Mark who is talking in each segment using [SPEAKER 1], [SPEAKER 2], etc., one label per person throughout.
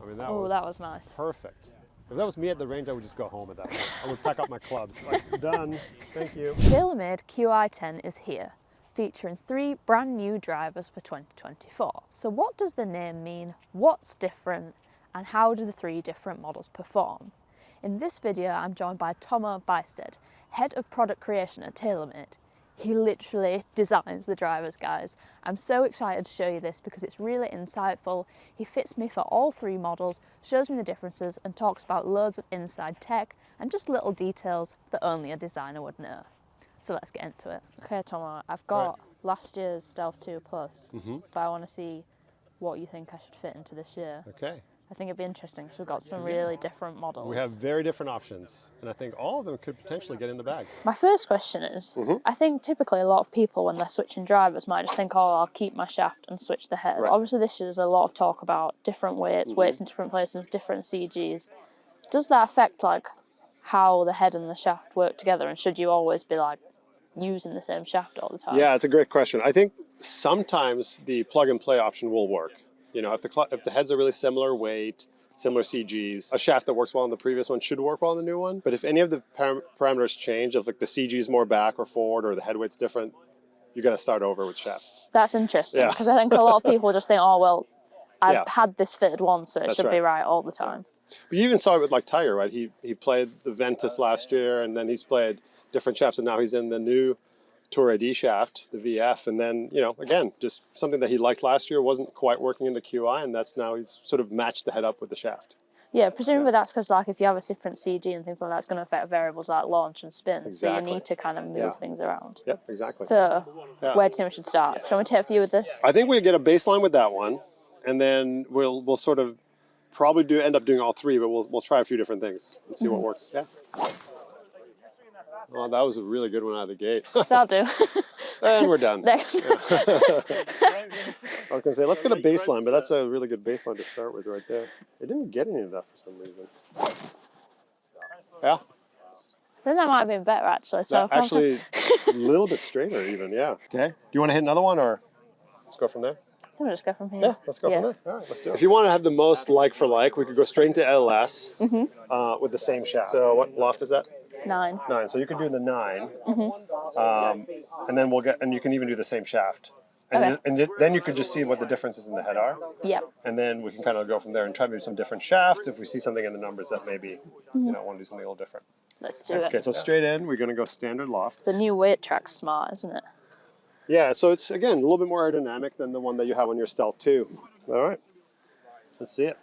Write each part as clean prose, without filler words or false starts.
[SPEAKER 1] I mean, that
[SPEAKER 2] was nice.
[SPEAKER 1] Perfect. If that was me at the range, I would just go home at that point. I would pack up my clubs. Like, done. Thank you.
[SPEAKER 2] TaylorMade Qi10 is here, featuring 3 brand new drivers for 2024. So what does the name mean? What's different? And how do the 3 different models perform? In this video, I'm joined by Tomo Bystedt, Head of Product Creation at TaylorMade. He literally designs the drivers, guys. I'm so excited to show you this because it's really insightful. He fits me for all 3 models, shows me the differences, and talks about loads of inside tech and just little details that only a designer would know. So let's get into it. Okay, Tomo, I've got last year's Stealth 2 Plus, but I want to see what you think I should fit into this year.
[SPEAKER 1] Okay.
[SPEAKER 2] I think it'd be interesting because we've got some really different models.
[SPEAKER 1] We have very different options, and I think all of them could potentially get in the bag.
[SPEAKER 2] My first question is, I think typically a lot of people when they're switching drivers might just think, oh, I'll keep my shaft and switch the head. Obviously this year there's a lot of talk about different weights, weights in different places, different CGs. Does that affect like how the head and the shaft work together, and should you always be like using the same shaft all the time?
[SPEAKER 1] Yeah, it's a great question. I think sometimes the plug and play option will work. You know, if the heads are really similar weight, similar CGs, a shaft that works well on the previous one should work well on the new one. But if any of the parameters change, if like the CG is more back or forward or the head weight's different, you got to start over with shafts.
[SPEAKER 2] That's interesting because I think a lot of people just think, oh, well, I've had this fitted once, so it should be right all the time.
[SPEAKER 1] But you even saw it with like Tiger, right? He played the Ventus last year, and then he's played different shafts, and now he's in the new Tour AD shaft, the VF, and then, you know, again, just something that he liked last year wasn't quite working in the QI, and that's now he's sort of matched the head up with the shaft.
[SPEAKER 2] Yeah, presumably that's because like if you have a different CG and things like that, it's going to affect variables like launch and spin, so you need to kind of move things around.
[SPEAKER 1] Yep, exactly.
[SPEAKER 2] So where do you think we should start? Shall we take a few with this?
[SPEAKER 1] I think we get a baseline with that one, and then we'll sort of probably end up doing all 3, but we'll try a few different things and see what works. Yeah. Oh, that was a really good one out of the gate.
[SPEAKER 2] That'll do.
[SPEAKER 1] And we're done.
[SPEAKER 2] Next.
[SPEAKER 1] I was going to say, let's get a baseline, but that's a really good baseline to start with right there. It didn't get any of that for some reason. Yeah.
[SPEAKER 2] I think that might have been better, actually. So
[SPEAKER 1] actually, a little bit straighter even, yeah. Okay. Do you want to hit another one, or let's go from there?
[SPEAKER 2] I think we'll just go from here.
[SPEAKER 1] Yeah, let's go from there. All right, let's do it. If you want to have the most like for like, we could go straight into LS with the same shaft. So what loft is that?
[SPEAKER 2] 9.
[SPEAKER 1] 9. So you could do the 9, and then and you can even do the same shaft. And, then you could just see what the differences in the head are.
[SPEAKER 2] Yep.
[SPEAKER 1] And then we can kind of go from there and try to do some different shafts if we see something in the numbers that maybe you know want to do something a little different.
[SPEAKER 2] Let's do it.
[SPEAKER 1] Okay, so straight in, we're going to go standard loft.
[SPEAKER 2] The new weight track's smart, isn't it?
[SPEAKER 1] Yeah, so it's again a little bit more aerodynamic than the one that you have on your Stealth 2. All right, let's see it.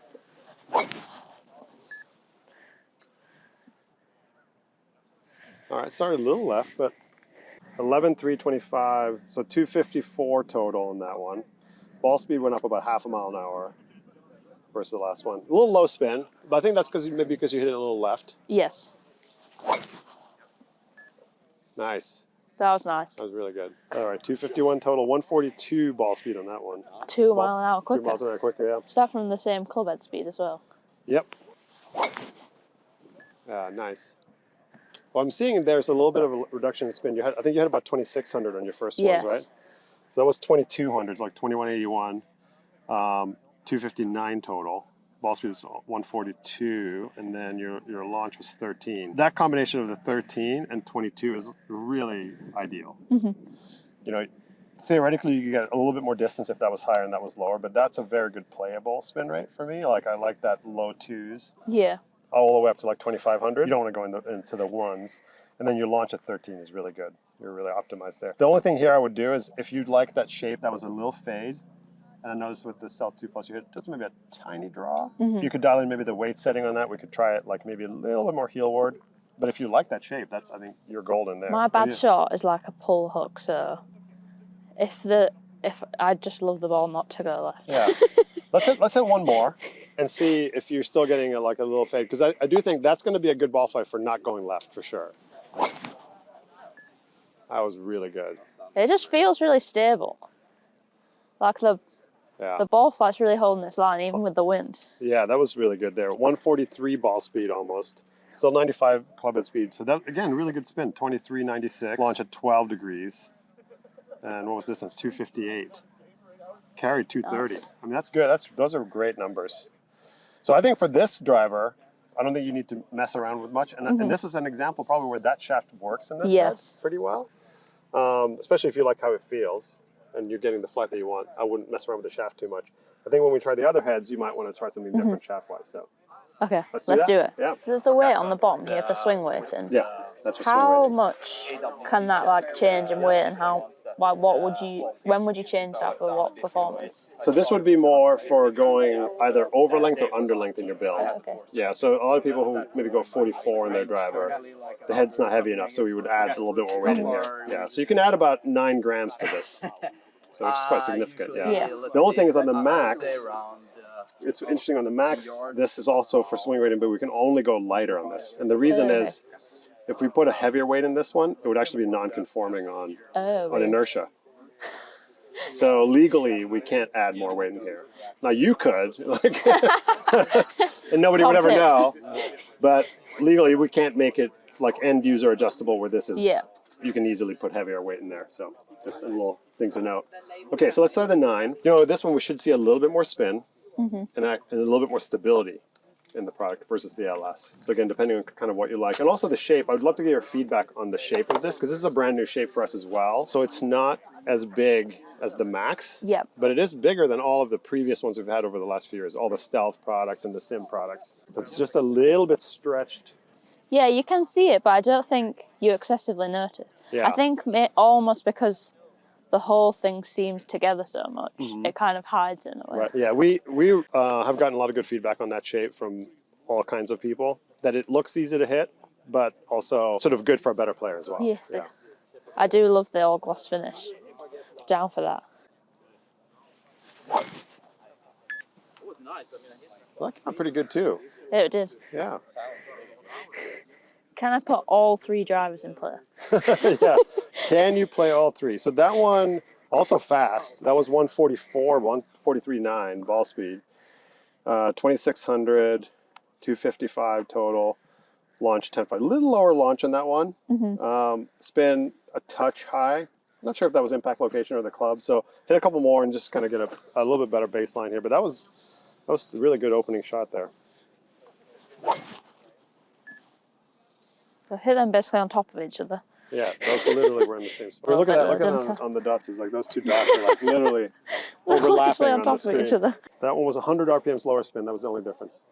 [SPEAKER 1] All right, started a little left, but 11,325, so 254 total in that one. Ball speed went up about half a mile an hour versus the last one. A little low spin, but I think that's maybe because you hit it a little left.
[SPEAKER 2] Yes.
[SPEAKER 1] Nice.
[SPEAKER 2] That was nice.
[SPEAKER 1] That was really good. All right, 251 total, 142 ball speed on that one.
[SPEAKER 2] 2 mile an hour quicker.
[SPEAKER 1] 2 miles an hour quicker, yeah.
[SPEAKER 2] Is that from the same club head speed as well?
[SPEAKER 1] Yep. Nice. Well, I'm seeing there's a little bit of a reduction in spin. I think you had about 2,600 on your first ones, right? So that was 2,200, like 2,181, 259 total. Ball speed was 142, and then your launch was 13. That combination of the 13 and 22 is really ideal. You know, theoretically you could get a little bit more distance if that was higher and that was lower, but that's a very good playable spin rate for me. Like I like that low 2s.
[SPEAKER 2] Yeah.
[SPEAKER 1] All the way up to like 2,500. You don't want to go into the 1s. And then your launch at 13 is really good. You're really optimized there. The only thing here I would do is if you'd like that shape that was a little fade, and I noticed with the Stealth 2 Plus you hit just maybe a tiny draw. You could dial in maybe the weight setting on that. We could try it like maybe a little bit more heelward. But if you like that shape, I think you're golden there.
[SPEAKER 2] My bad shot is like a pull hook, so if I just love the ball not to go left.
[SPEAKER 1] Yeah. Let's hit one more and see if you're still getting like a little fade, because I do think that's going to be a good ball flight for not going left for sure. That was really good.
[SPEAKER 2] It just feels really stable. Like the ball flight's really holding this line even with the wind.
[SPEAKER 1] Yeah, that was really good there. 143 ball speed almost. Still 95 club head speed. So that, again, really good spin. 23.96. Launch at 12 degrees. And what was this? That's 258. Carried 230. Nice. I mean, that's good. Those are great numbers. So I think for this driver, I don't think you need to mess around with much. And this is an example probably where that shaft works in this head pretty well, especially if you like how it feels and you're getting the flight that you want. I wouldn't mess around with the shaft too much. I think when we try the other heads, you might want to try something different shaft-wise. So
[SPEAKER 2] Okay,
[SPEAKER 1] let's
[SPEAKER 2] do it.
[SPEAKER 1] Yeah.
[SPEAKER 2] So there's the weight on the bottom here for swing weighting.
[SPEAKER 1] Yeah, that's for swing
[SPEAKER 2] How
[SPEAKER 1] weighting.
[SPEAKER 2] much can that like change in weight, and how, like, when would you change that for what performance?
[SPEAKER 1] So this would be more for going either over length or under length in your build.
[SPEAKER 2] Okay.
[SPEAKER 1] Yeah, so a lot of people who maybe go 44 in their driver, the head's not heavy enough, so we would add a little bit more weight in here. Yeah, so you can add about 9 grams to this. So it's quite significant, yeah. The only thing is on the Max, it's interesting on the Max, this is also for swing rating, but we can only go lighter on this. And the reason is, if we put a heavier weight in this one, it would actually be non-conforming on inertia. So legally, we can't add more weight in here. Now you could, like, and nobody would ever know. But legally, we can't make it like end user adjustable where this is. You can easily put heavier weight in there. So just a little thing to note. Okay, so let's start the 9. You know, this one we should see a little bit more spin and a little bit more stability in the product versus the LS. So again, depending on kind of what you like. And also the shape, I would love to get your feedback on the shape of this, because this is a brand new shape for us as well. So it's not as big as the Max, but it is bigger than all of the previous ones we've had over the last few years, all the Stealth products and the Sim products. So it's just a little bit stretched.
[SPEAKER 2] Yeah, you can see it, but I don't think you excessively notice.
[SPEAKER 1] Yeah.
[SPEAKER 2] I think almost because the whole thing seems together so much, it kind of hides it in a way.
[SPEAKER 1] Right. Yeah, we have gotten a lot of good feedback on that shape from all kinds of people, that it looks easy to hit, but also sort of good for a better player as well.
[SPEAKER 2] Yes.
[SPEAKER 1] Yeah.
[SPEAKER 2] I do love the all gloss finish. Down for that.
[SPEAKER 1] Well, that came out pretty good too.
[SPEAKER 2] Yeah, it did.
[SPEAKER 1] Yeah.
[SPEAKER 2] Can I put all 3 drivers in play?
[SPEAKER 1] Yeah. Can you play all 3? So that one, also fast. That was 144, 143.9 ball speed. 2,600, 255 total. Launch 10.5. A little lower launch on that one. Spin a touch high. Not sure if that was impact location or the club. So hit a couple more and just kind of get a little bit better baseline here. But that was a really good opening shot there.
[SPEAKER 2] So hit them basically on top of each other.
[SPEAKER 1] Yeah, those literally were in the same spot. Look at that. Look at that on the dots. It was like those 2 dots are like literally overlapping on the screen.
[SPEAKER 2] Each other.
[SPEAKER 1] That one was 100 RPMs lower spin. That was the only difference.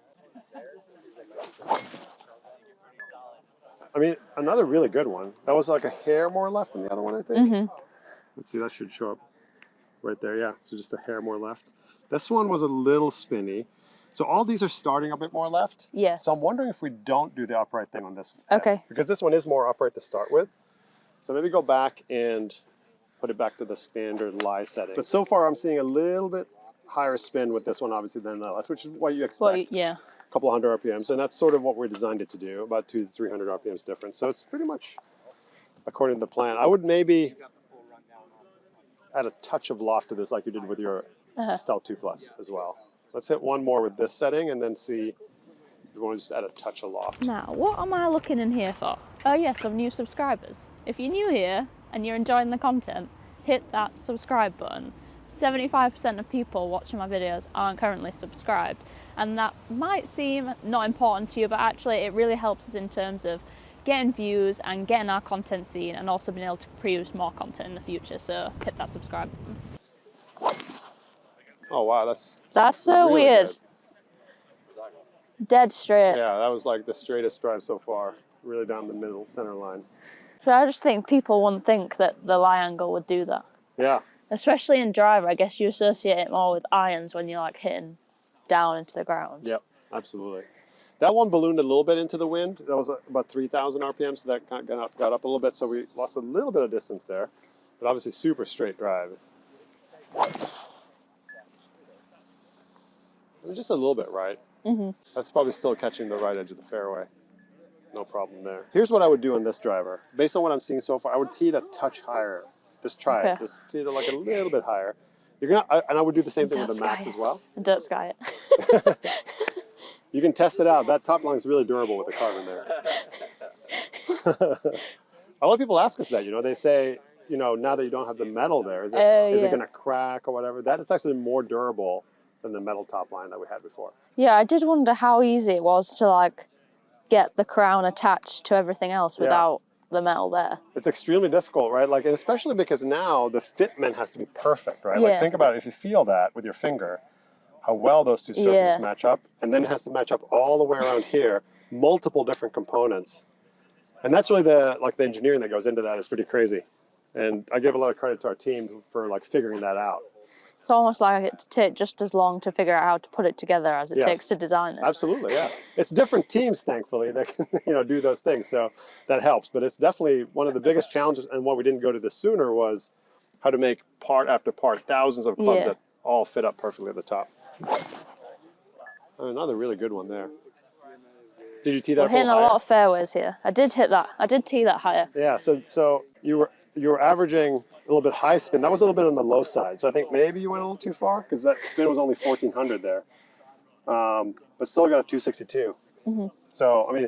[SPEAKER 1] I mean, another really good one. That was like a hair more left than the other one, I think. Let's see, that should show up right there. Yeah, so just a hair more left. This one was a little spinny. So all these are starting a bit more left.
[SPEAKER 2] Yes.
[SPEAKER 1] So I'm wondering if we don't do the upright thing on this.
[SPEAKER 2] Okay.
[SPEAKER 1] Because this one is more upright to start with. So maybe go back and put it back to the standard lie setting. But so far I'm seeing a little bit higher spin with this one obviously than the LS, which is what you expect.
[SPEAKER 2] Well, yeah.
[SPEAKER 1] A couple of 100 RPMs, and that's sort of what we designed it to do, about 200 to 300 RPMs difference. So it's pretty much according to the plan. I would maybe add a touch of loft to this like you did with your Stealth 2 Plus as well. Let's hit one more with this setting and then see if we want to just add a touch of loft.
[SPEAKER 2] Now, what am I looking in here for? Oh yeah, some new subscribers. If you're new here and you're enjoying the content, hit that subscribe button. 75% of people watching my videos aren't currently subscribed, and that might seem not important to you, but actually it really helps us in terms of getting views and getting our content seen, and also being able to produce more content in the future. So hit that subscribe button.
[SPEAKER 1] Oh wow, that's
[SPEAKER 2] so
[SPEAKER 1] really
[SPEAKER 2] weird.
[SPEAKER 1] Good.
[SPEAKER 2] Dead straight.
[SPEAKER 1] Yeah, that was like the straightest drive so far. Really down the middle, center line.
[SPEAKER 2] So I just think people wouldn't think that the lie angle would do that.
[SPEAKER 1] Yeah.
[SPEAKER 2] Especially in driver, I guess you associate it more with irons when you're like hitting down into the ground.
[SPEAKER 1] Yep, absolutely. That one ballooned a little bit into the wind. That was about 3,000 RPM, so that kind of got up a little bit, so we lost a little bit of distance there. But obviously super straight drive. And just a little bit right. That's probably still catching the right edge of the fairway. No problem there. Here's what I would do on this driver. Based on what I'm seeing so far, I would tee it a touch higher. Just try it. Just tee it like a little bit higher. And I would do the same thing with the Max as well.
[SPEAKER 2] And don't sky it.
[SPEAKER 1] You can test it out. That top line is really durable with the carbon there. A lot of people ask us that, they say, now that you don't have the metal there, is it going to crack or whatever? That is actually more durable than the metal top line that we had before.
[SPEAKER 2] Yeah, I did wonder how easy it was to like get the crown attached to everything else without the metal there.
[SPEAKER 1] It's extremely difficult, right? Like, and especially because now the fitment has to be perfect, right?
[SPEAKER 2] Yeah.
[SPEAKER 1] Like, think about it. If you feel that with your finger, how well those two surfaces match up, and then it has to match up all the way around here, multiple different components. And that's really the engineering that goes into that is pretty crazy. And I give a lot of credit to our team for like figuring that out.
[SPEAKER 2] It's almost like it take just as long to figure out how to put it together as it takes to design it.
[SPEAKER 1] Absolutely, yeah. It's different teams, thankfully, that can do those things, so that helps. But it's definitely one of the biggest challenges, and why we didn't go to this sooner was how to make part after part, thousands of clubs that all fit up perfectly at the top. Another really good one there. Did you tee that? We're
[SPEAKER 2] hitting a lot of fairways here. I did hit that. I did tee that higher.
[SPEAKER 1] Yeah. So you were averaging a little bit high spin. That was a little bit on the low side. So I think maybe you went a little too far because that spin was only 1400 there, but still got a 262. So I mean,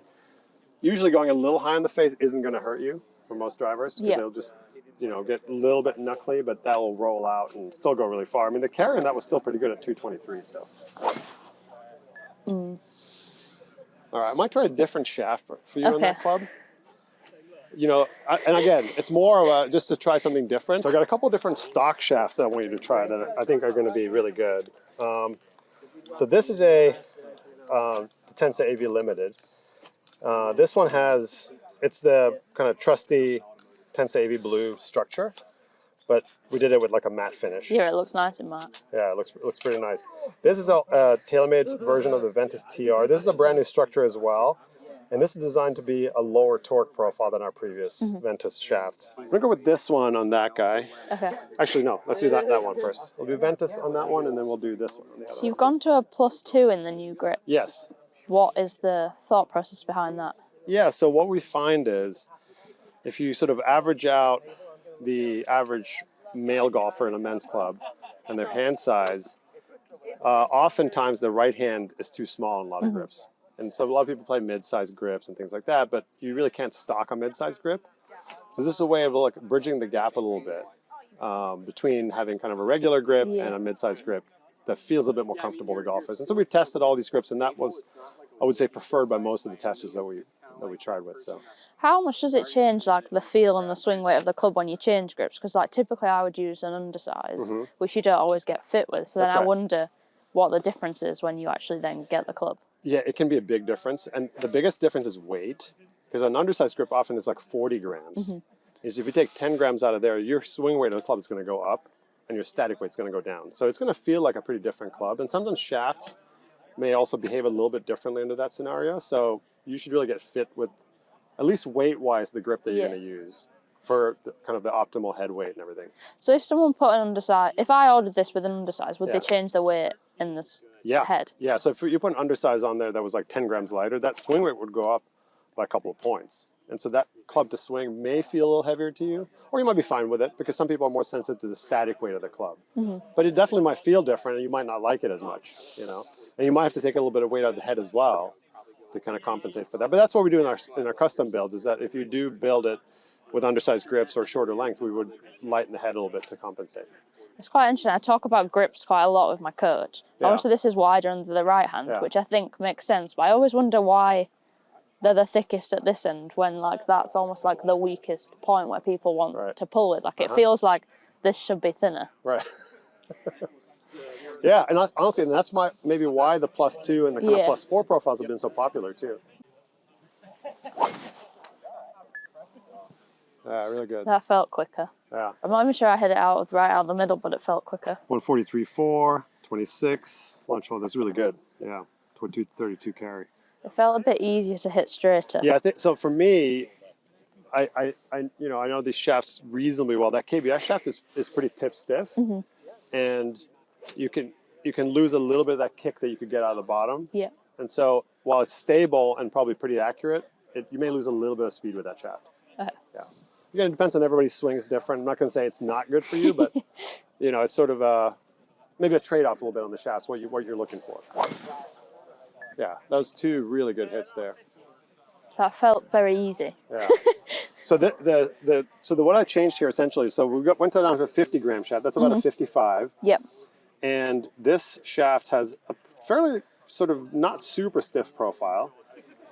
[SPEAKER 1] usually going a little high in the face isn't going to hurt you for most drivers because they'll just get a little bit knuckly, but that will roll out and still go really far. I mean, the carry on that was still pretty good at 223. So. All right, I might try a different shaft for you on that club. And again, it's more of just to try something different. So I got a couple of different stock shafts that I want you to try that I think are going to be really good. So this is a the 10 AV Limited. This one it's the kind of trusty 10 AV blue structure, but we did it with like a matte finish.
[SPEAKER 2] Yeah, it looks nice in matte.
[SPEAKER 1] Yeah, it looks pretty nice. This is a TaylorMade version of the Ventus TR. This is a brand new structure as well. And this is designed to be a lower torque profile than our previous Ventus shafts. I'm gonna go with this one on that guy.
[SPEAKER 2] Okay.
[SPEAKER 1] Actually, no, let's do that one first. We'll do Ventus on that one, and then we'll do this one on the other
[SPEAKER 2] So you've gone to a +2 in the new grips.
[SPEAKER 1] Yes.
[SPEAKER 2] What is the thought process behind that?
[SPEAKER 1] Yeah, so what we find is if you sort of average out the average male golfer in a men's club and their hand size, oftentimes the right hand is too small in a lot of grips. And so a lot of people play mid-sized grips and things like that, but you really can't stock a mid-sized grip. So this is a way of like bridging the gap a little bit between having kind of a regular grip and a mid-sized grip that feels a bit more comfortable to golfers. And so we tested all these grips, and that was, I would say, preferred by most of the testers that we tried with. So
[SPEAKER 2] how much does it change like the feel and the swing weight of the club when you change grips? Because like typically I would use an undersize, which you don't always get fit with. So then I wonder what the difference is when you actually then get the club.
[SPEAKER 1] Yeah, it can be a big difference. And the biggest difference is weight, because an undersized grip often is like 40 grams. Is if you take 10 grams out of there, your swing weight of the club is going to go up and your static weight is going to go down. So it's going to feel like a pretty different club. And sometimes shafts may also behave a little bit differently under that scenario. So you should really get fit with, at least weight-wise, the grip that you're going to use for kind of the optimal head weight and everything.
[SPEAKER 2] So if someone put an undersize, if I ordered this with an undersize, would they change the weight in this head? Yeah,
[SPEAKER 1] so if you put an undersize on there that was like 10 grams lighter, that swing weight would go up by a couple of points. And so that club to swing may feel a little heavier to you, or you might be fine with it because some people are more sensitive to the static weight of the club. But it definitely might feel different and you might not like it as much, And you might have to take a little bit of weight out of the head as well to kind of compensate for that. But that's what we do in our custom builds, is that if you do build it with undersized grips or shorter length, we would lighten the head a little bit to compensate.
[SPEAKER 2] It's quite interesting. I talk about grips quite a lot with my coach. Obviously this is wider under the right hand, which I think makes sense, but I always wonder why they're the thickest at this end when like that's almost like the weakest point where people want to pull with. Like it feels like this should be thinner. Right.
[SPEAKER 1] Yeah, and honestly, that's maybe why the +2 and the kind of +4 profiles have been so popular too. Yeah, really good.
[SPEAKER 2] That felt quicker.
[SPEAKER 1] Yeah.
[SPEAKER 2] I'm not even sure I hit it out the middle, but it felt quicker.
[SPEAKER 1] 143.4, 26. Launch hole, that's really good. Yeah, 232 carry.
[SPEAKER 2] It felt a bit easier to hit straighter.
[SPEAKER 1] Yeah, I think so. For me, I know these shafts reasonably well. That KBS shaft is pretty tip stiff, and you can lose a little bit of that kick that you could get out of the bottom.
[SPEAKER 2] Yeah.
[SPEAKER 1] And so while it's stable and probably pretty accurate, you may lose a little bit of speed with that shaft.
[SPEAKER 2] Okay.
[SPEAKER 1] Yeah. Again, it depends on everybody's swings different. I'm not going to say it's not good for you, but it's sort of maybe a trade-off a little bit on the shafts, what you're looking for. Yeah, those two really good hits there.
[SPEAKER 2] That felt very easy.
[SPEAKER 1] Yeah. So what I changed here essentially, so we went down to a 50 gram shaft. That's about a 55.
[SPEAKER 2] Yep.
[SPEAKER 1] And this shaft has a fairly sort of not super stiff profile,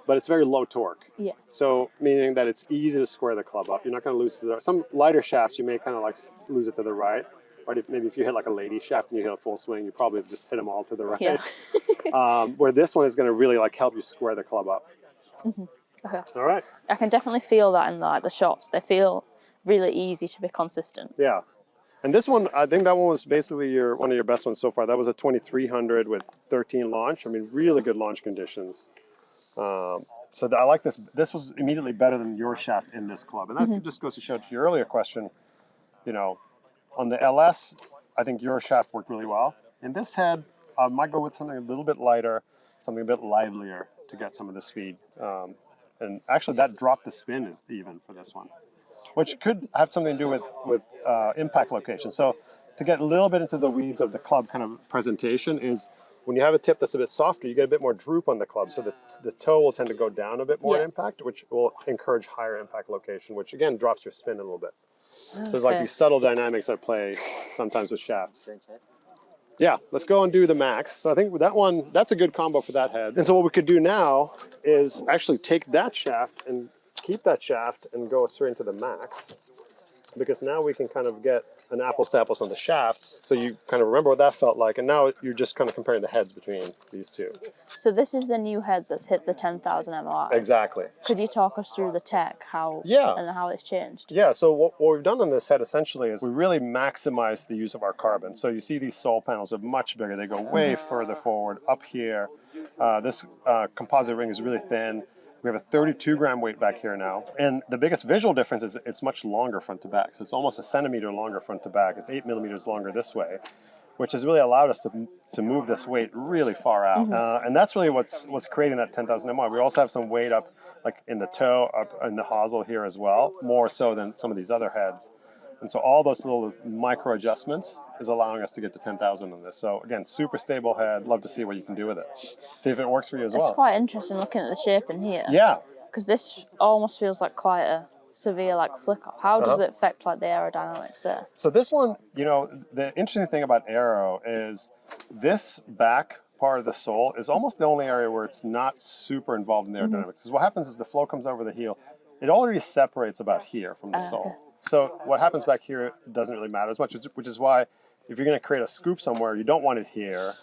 [SPEAKER 1] but it's very low torque.
[SPEAKER 2] Yeah.
[SPEAKER 1] So meaning that it's easy to square the club up. You're not going to lose it to the, some lighter shafts, you may kind of like lose it to the right. Right? Maybe if you hit like a lady shaft and you hit a full swing, you probably just hit them all to the right.
[SPEAKER 2] Yeah.
[SPEAKER 1] Where this one is going to really like help you square the club up.
[SPEAKER 2] Okay.
[SPEAKER 1] All right.
[SPEAKER 2] I can definitely feel that in like the shots. They feel really easy to be consistent.
[SPEAKER 1] Yeah. And this one, I think that one was basically one of your best ones so far. That was a 2300 with 13 launch. I mean, really good launch conditions. So I like this. This was immediately better than your shaft in this club. And that just goes to show to your earlier question, you know, on the LS, I think your shaft worked really well. In this head, I might go with something a little bit lighter, something a bit livelier to get some of the speed. And actually that dropped the spin is even for this one, which could have something to do with impact location. So to get a little bit into the weeds of the club kind of presentation is when you have a tip that's a bit softer, you get a bit more droop on the club. So the toe will tend to go down a bit more in impact, which will encourage higher impact location, which again drops your spin a little bit. So there's like these subtle dynamics at play sometimes with shafts. Yeah, let's go and do the Max. So I think with that one, that's a good combo for that head. And so what we could do now is actually take that shaft and keep that shaft and go straight into the Max, because now we can kind of get an apples to apples on the shafts. So you kind of remember what that felt like, and now you're just kind of comparing the heads between these two.
[SPEAKER 2] So this is the new head that's hit the 10,000 MOI.
[SPEAKER 1] Exactly.
[SPEAKER 2] Could you talk us through the tech, and how it's changed?
[SPEAKER 1] Yeah, so what we've done on this head essentially is we really maximize the use of our carbon. So you see these sole panels are much bigger. They go way further forward up here. This composite ring is really thin. We have a 32 gram weight back here now. And the biggest visual difference is it's much longer front to back. So it's almost a centimeter longer front to back. It's 8 millimeters longer this way, which has really allowed us to move this weight really far out. And that's really what's creating that 10,000 MOI. We also have some weight up like in the toe, up in the hosel here as well, more so than some of these other heads. And so all those little micro adjustments is allowing us to get to 10,000 on this. So again, super stable head. Love to see what you can do with it. See if it works for you as well.
[SPEAKER 2] It's quite interesting looking at the shape in here.
[SPEAKER 1] Yeah.
[SPEAKER 2] Because this almost feels like quite a severe like flick up. How does it affect like the aerodynamics there?
[SPEAKER 1] So this one, you know, the interesting thing about aero is this back part of the sole is almost the only area where it's not super involved in the aerodynamics. Because what happens is the flow comes over the heel. It already separates about here from the sole.
[SPEAKER 2] Okay.
[SPEAKER 1] So what happens back here doesn't really matter as much, which is why if you're going to create a scoop somewhere, you don't want it here,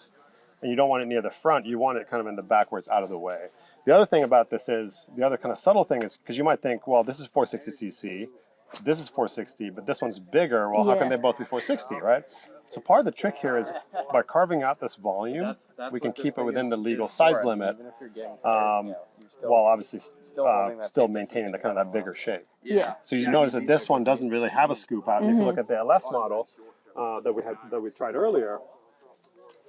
[SPEAKER 1] and you don't want it near the front. You want it kind of in the back where it's out of the way. The other thing about this is, the other kind of subtle thing is, because you might think, well, this is 460cc, this is 460, but this one's bigger. Well, how can they both be 460, right? So part of the trick here is by carving out this volume, we can keep it within the legal size limit, while obviously still maintaining the kind of that bigger shape.
[SPEAKER 2] Yeah.
[SPEAKER 1] So you notice that this one doesn't really have a scoop out. And if you look at the LS model that we tried earlier,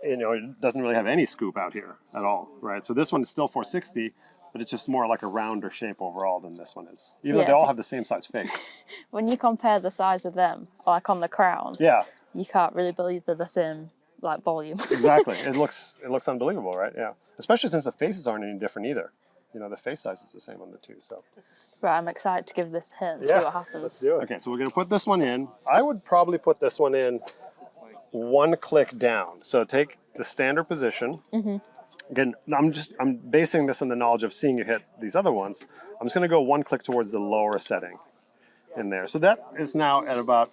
[SPEAKER 1] you know, it doesn't really have any scoop out here at all, right? So this one is still 460, but it's just more like a rounder shape overall than this one is. Even though they all have the same size face.
[SPEAKER 2] When you compare the size of them, like on the crown, you can't really believe they're the same like volume.
[SPEAKER 1] Exactly. It looks unbelievable, right? Yeah. Especially since the faces aren't any different either. You know, the face size is the same on the two, so.
[SPEAKER 2] Right, I'm excited to give this a hit and see what happens.
[SPEAKER 1] Let's do it. Okay, so we're going to put this one in. I would probably put this one in one click down. So take the standard position. Again, I'm basing this on the knowledge of seeing you hit these other ones. I'm just going to go one click towards the lower setting in there. So that is now at about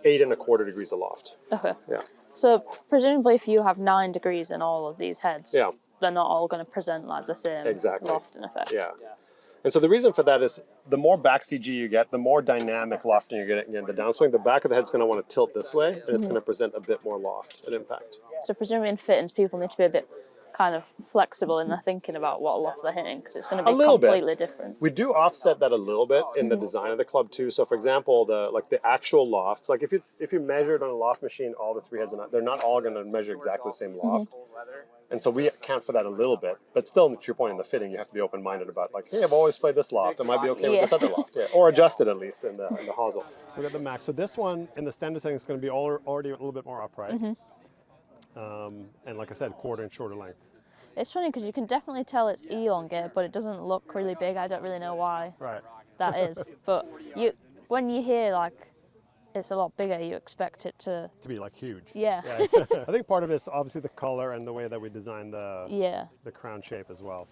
[SPEAKER 1] 8¼ degrees aloft.
[SPEAKER 2] Okay.
[SPEAKER 1] Yeah.
[SPEAKER 2] So presumably if you have 9 degrees in all of these heads, they're not all going to present like the same loft and effect.
[SPEAKER 1] Yeah. And so the reason for that is the more back CG you get, the more dynamic lofting you're getting in the downswing. The back of the head's going to want to tilt this way, and it's going to present a bit more loft at impact.
[SPEAKER 2] So presumably in fittings, people need to be a bit kind of flexible in their thinking about what loft they're hitting, because it's going to be completely different.
[SPEAKER 1] We do offset that a little bit in the design of the club too. So for example, the actual lofts, like if you measured on a loft machine, all the three heads they're not all going to measure exactly the same loft. And so we account for that a little bit, but still, to your point in the fitting, you have to be open-minded about like, hey, I've always played this loft. I might be okay with this other loft, or adjust it at least in the hosel. So we got the Max. So this one in the standard setting is going to be already a little bit more upright, and like I said, 1/4 inch shorter length.
[SPEAKER 2] It's funny because you can definitely tell it's elongated, but it doesn't look really big. I don't really know why that is. But when you hear like it's a lot bigger. You expect it to
[SPEAKER 1] be like huge.
[SPEAKER 2] Yeah.
[SPEAKER 1] I think part of it is obviously the color and the way that we designed the crown shape as well.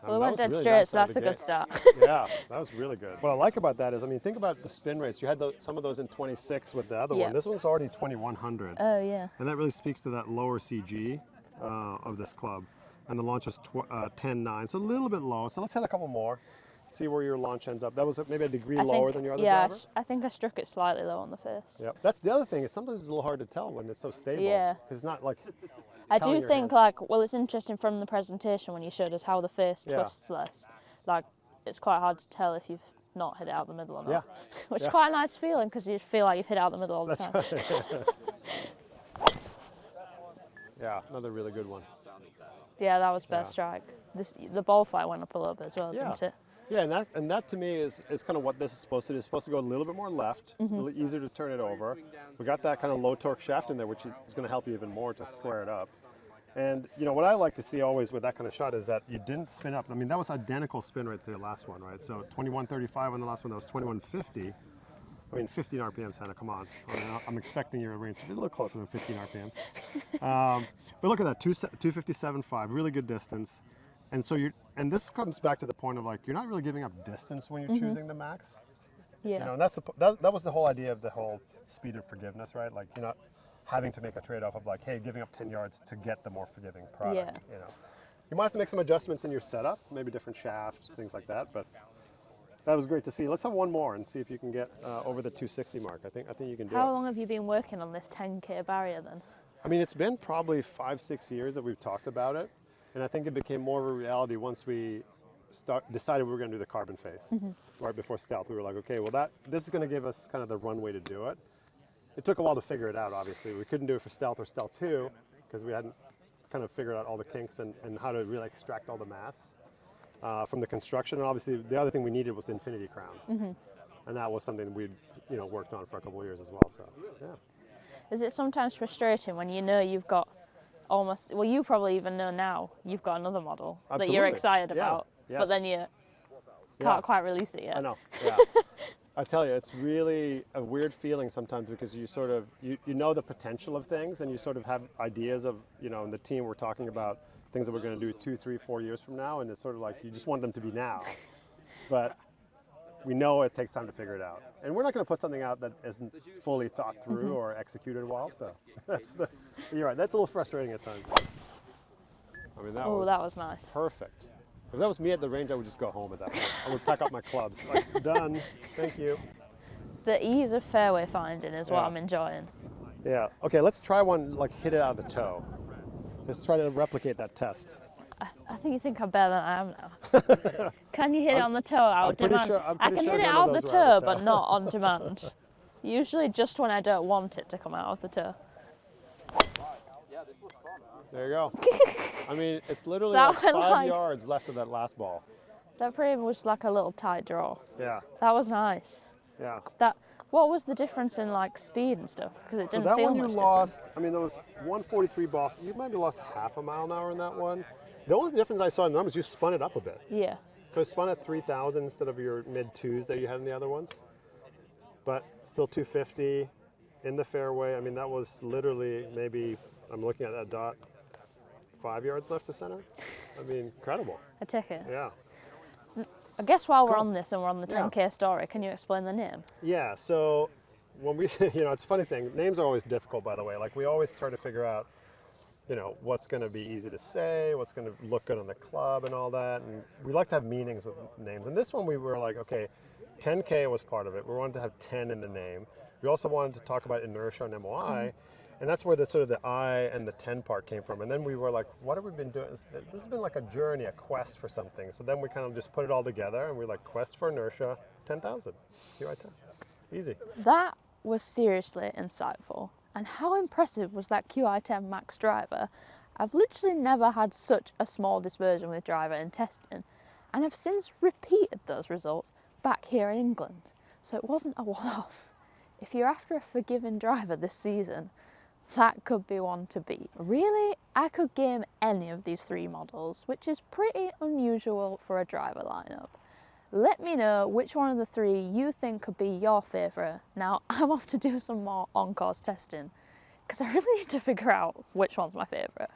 [SPEAKER 2] Well, we went dead straight, so that's a good start.
[SPEAKER 1] Yeah, that was really good. What I like about that is, I mean, think about the spin rates. You had some of those in 26 with the other one. This one's already 2100.
[SPEAKER 2] Oh, yeah.
[SPEAKER 1] And that really speaks to that lower CG of this club. And the launch was 10.9, so a little bit low. So let's hit a couple more, see where your launch ends up. That was maybe a degree lower than your other driver?
[SPEAKER 2] Yeah, I think I struck it slightly low on the first.
[SPEAKER 1] Yep. That's the other thing. It's sometimes it's a little hard to tell when it's so stable.
[SPEAKER 2] Yeah.
[SPEAKER 1] Because it's not like...
[SPEAKER 2] I do think, like, well, it's interesting from the presentation when you showed us how the first twists less. Like, it's quite hard to tell if you've not hit it out the middle or not.
[SPEAKER 1] Yeah.
[SPEAKER 2] Which is quite a nice feeling because you feel like you've hit it out the middle all the time.
[SPEAKER 1] Right. Yeah, another really good one.
[SPEAKER 2] Yeah, that was best strike. The ball flight went up a little bit as well, didn't it?
[SPEAKER 1] Yeah, and that to me is kind of what this is supposed to do. It's supposed to go a little bit more left, a little easier to turn it over. We got that kind of low torque shaft in there, which is going to help you even more to square it up. And you know what I like to see always with that kind of shot is that you didn't spin up. I mean, that was identical spin rate to the last one, right? So 2135 on the last one, that was 2150. I mean, 15 RPMs, Hannah, come on. I mean, I'm expecting your range to be a little closer than 15 RPMs. But look at that, 257.5, really good distance. And so and this comes back to the point of like, you're not really giving up distance when you're choosing the Max.
[SPEAKER 2] Yeah.
[SPEAKER 1] You know, and that was the whole idea of the whole speed and forgiveness, right? Like you're not having to make a trade-off of like, hey, giving up 10 yards to get the more forgiving product. You know, you might have to make some adjustments in your setup, maybe different shaft, things like that. But that was great to see. Let's have one more and see if you can get over the 260 mark. I think you can do it.
[SPEAKER 2] How long have you been working on this 10K barrier then?
[SPEAKER 1] I mean, it's been probably 5-6 years that we've talked about it. And I think it became more of a reality once we decided we were going to do the carbon face. Right before stealth, we were like, okay, well this is going to give us kind of the runway to do it. It took a while to figure it out, obviously. We couldn't do it for stealth or stealth 2 because we hadn't kind of figured out all the kinks and how to really extract all the mass from the construction. And obviously, the other thing we needed was the infinity crown. And that was something we'd worked on for a couple of years as well. So, yeah.
[SPEAKER 2] Is it sometimes frustrating when you know you've got almost, well, you probably even know now you've got another model that you're excited about, but then you can't quite release it yet?
[SPEAKER 1] I know, yeah. I tell you, it's really a weird feeling sometimes because you sort of, you know the potential of things and you sort of have ideas of, in the team we're talking about things that we're going to do 2, 3, 4 years from now, and it's sort of like you just want them to be now. But we know it takes time to figure it out. And we're not going to put something out that isn't fully thought through or executed well, so you're right, that's a little frustrating at times. I mean, that was
[SPEAKER 2] nice.
[SPEAKER 1] Perfect. If that was me at the range, I would just go home at that point. I would pack up my clubs. Like, done, thank you.
[SPEAKER 2] The ease of fairway finding is what I'm enjoying.
[SPEAKER 1] Yeah, okay, let's try one, like hit it out of the toe. Let's try to replicate that test.
[SPEAKER 2] I think you think I'm better than I am now. Can you hit it on the toe out of demand? I can hit it out of the toe, but not on demand. Usually just when I don't want it to come out of the toe.
[SPEAKER 1] There you go. I mean, it's literally like 5 yards left of that last ball.
[SPEAKER 2] That pretty much like a little tight draw.
[SPEAKER 1] Yeah.
[SPEAKER 2] That was nice.
[SPEAKER 1] Yeah.
[SPEAKER 2] What was the difference in like speed and stuff? Because it didn't feel much different. So that one you lost,
[SPEAKER 1] I mean, there was 143 balls. You might have lost half a mile an hour in that one. The only difference I saw in the numbers, you spun it up a bit.
[SPEAKER 2] Yeah.
[SPEAKER 1] So it spun at 3,000 instead of your mid-2s that you had in the other ones. But still 250 in the fairway. I mean, that was literally maybe, I'm looking at that dot, 5 yards left to center. I mean, incredible.
[SPEAKER 2] I take it.
[SPEAKER 1] Yeah.
[SPEAKER 2] I guess while we're on this and we're on the 10K story, can you explain the name?
[SPEAKER 1] Yeah, so when we, it's a funny thing. Names are always difficult, by the way. Like, we always try to figure out, what's going to be easy to say, what's going to look good on the club and all that. And we like to have meanings with names. And this one we were like, okay, 10K was part of it. We wanted to have 10 in the name. We also wanted to talk about inertia and MOI. And that's where the sort of the I and the 10 part came from. And then we were like, what have we been doing? This has been like a journey, a quest for something. So then we kind of just put it all together and we're like, quest for inertia, 10,000. Qi10. Easy.
[SPEAKER 2] That was seriously insightful. And how impressive was that Qi10 Max driver? I've literally never had such a small dispersion with driver in testing. And I've since repeated those results back here in England. So it wasn't a one-off. If you're after a forgiving driver this season, that could be one to beat. Really, I could game any of these 3 models, which is pretty unusual for a driver lineup. Let me know which one of the three you think could be your favourite. Now, I'm off to do some more on-course testing because I really need to figure out which one's my favourite.